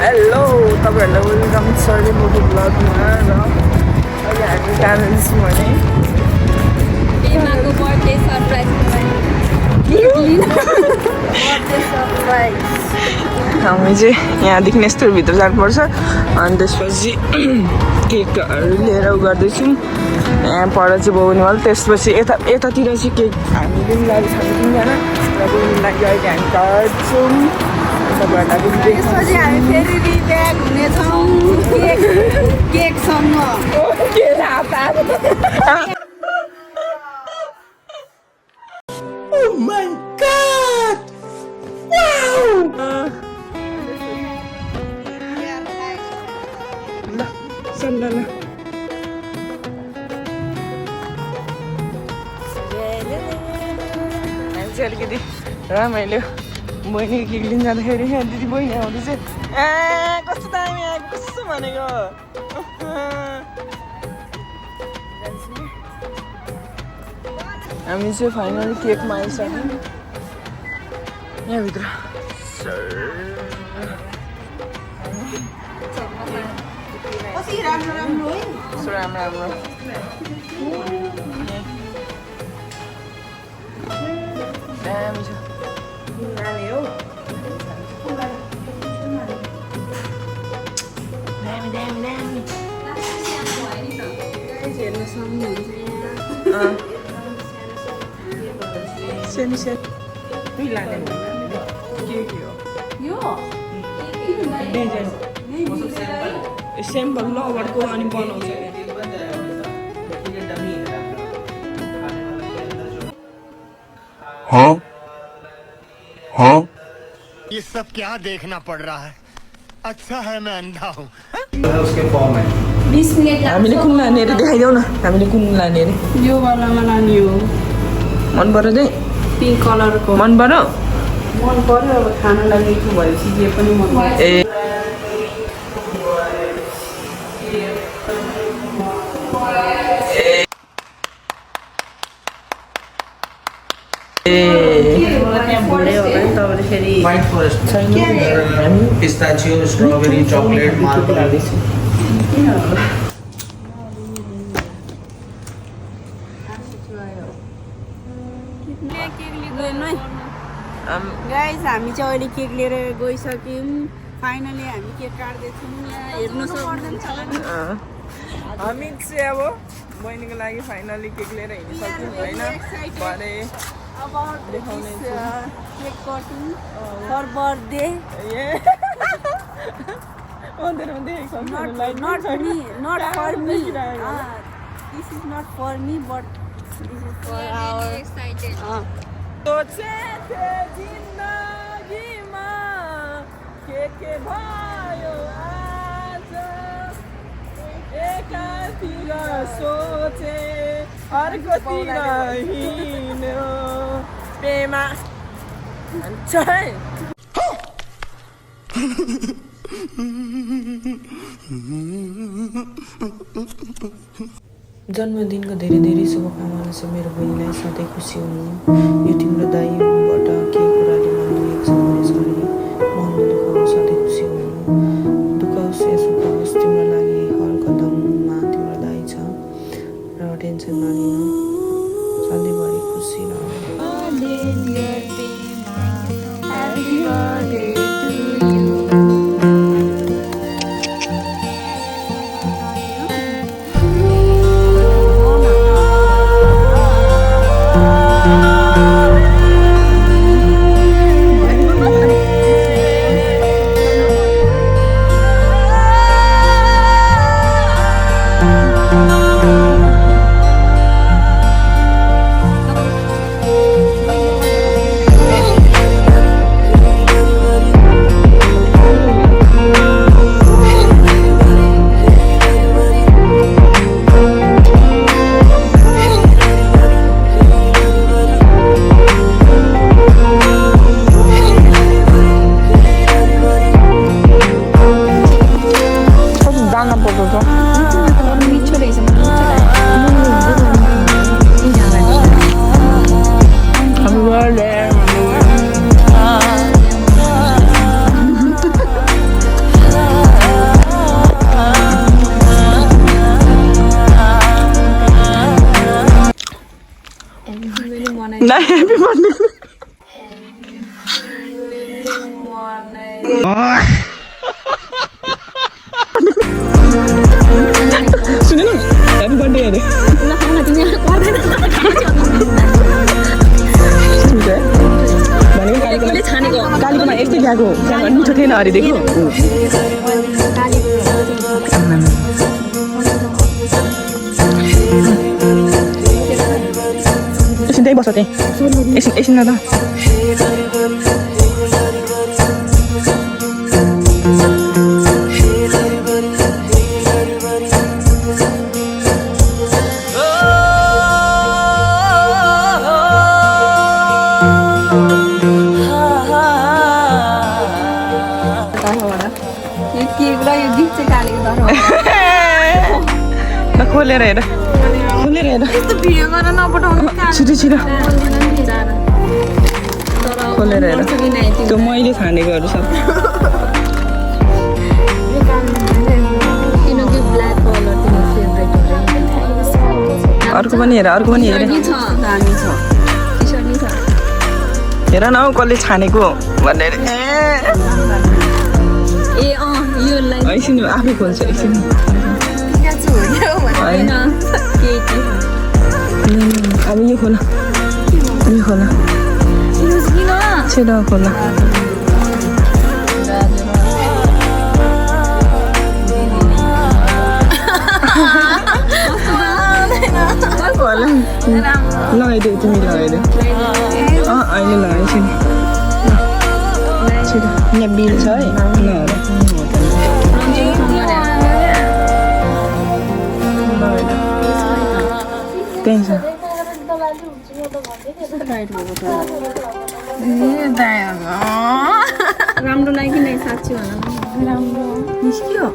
Hello तपाईँहरूलाई welcome surely मोटो ब्लगमा र अहिले हामी ट्यालेन्ट्स भने पेमाको बर्थडे सरप्राइज हामी चाहिँ यहाँदेखि यस्तो भित्र जानुपर्छ अनि त्यसपछि केकहरू लिएर गर्दैछौँ यहाँ पर चाहिँ बगाउनेवाला त्यसपछि यतातिर चाहिँ केक हामी पनि लागि छ 3 जना र बगाउनु लागि अहिले हामी काट्छौँ त्यसपछि हामी फेरि रिब्याक हुनेछौँ केकसँग Oh my god! Wow! ल चल ल अलिकति रमाइलो बहिनीको केक लिन जाँदाखेरि दिदी बहिनी आउँदै चाहिँ कस्तो दामी आएको कस्तो भनेको हामी चाहिँ फाइनली केकमा आइसक्यौँ यहाँभित्र राम्रो दामी छ दामी हेर्न सक्नुहुन्छ सानो तुई लाने के हो यो सेम्पल लभरको अनि बनाउँछ हाँ हाँ ये सब क्या देखना पड़ रहा है अच्छा है मैं अंधा हूँ उसके फॉर्म है 20 मिनट हामीले कुन लाने अरे देखाइदेऊ न हामीले कुन लाने अरे यो वालामा लाने हो मन पर्यो चाहिँ पिङ्क कलरको मन पर्यो अब खानालाई मिठो भएपछि जे पनि मन पर्छ ए white forest pistachio strawberry chocolate marble guys हामी चाहिँ अहिले केक लिएर गइसक्यौँ फाइनली हामी केक काट्दैछौँ यहाँ हेर्नु सक्नुहुन्छ हामी चाहिँ अब बहिनीको लागि फाइनली केक लिएर हिँडिसक्यौँ होइन भरे about this cake cutting for birthday. Not for me. This is not for me, but this is for our. Excited. सोचे थे जिंदगीमा के भयो आज एकातिर सोचे अर्कोतिर हिँड्यो पेमा भन्छ है जन्मदिनको धेरै धेरै शुभकामना छ मेरो बहिनीलाई सधैँ खुसी हुनु यो तिम्रो दाइबाट केही कुराले मन दुखेको छ भने सरी मन दुखाउ सधैँ खुसी हुनु दुखाओस् या सुख होस् तिम्रो लागि हर कदममा तिम्रो दाइ छ र टेन्सन नलिनु सधैँभरि खुसी रहनु मनाइ ल ह्यापी बर्थडे सुन न ह्यापी बर्थडे अरे कालीकोमा यस्तै गएको मिठो थिएन अरे देखो एकछिन त्यही बस त्यहीँ एकछिन न त यो केक र यो गिफ्ट चाहिँ कालेको ल खोलेर हेर खोलेर हेर यस्तो भिडियो गरेर नपठाउनु छिटो छिटो खोलेर हेर त्यो मैले छानेकोहरू सब अर्को पनि हेर अर्को पनि हेर हेर न हौ कसले छानेको भनेर एकछिन आफै खोल्छ एकछिन अब यो खोला छिटो खोला लगाइदेऊ तिमी लगाइदेऊ अहिले लगाएछु नि छिटो यहाँ बिल छ है त्यही छ राम्रो लाग्यो कि नै साँच्ची भन राम्रो निस्क्यो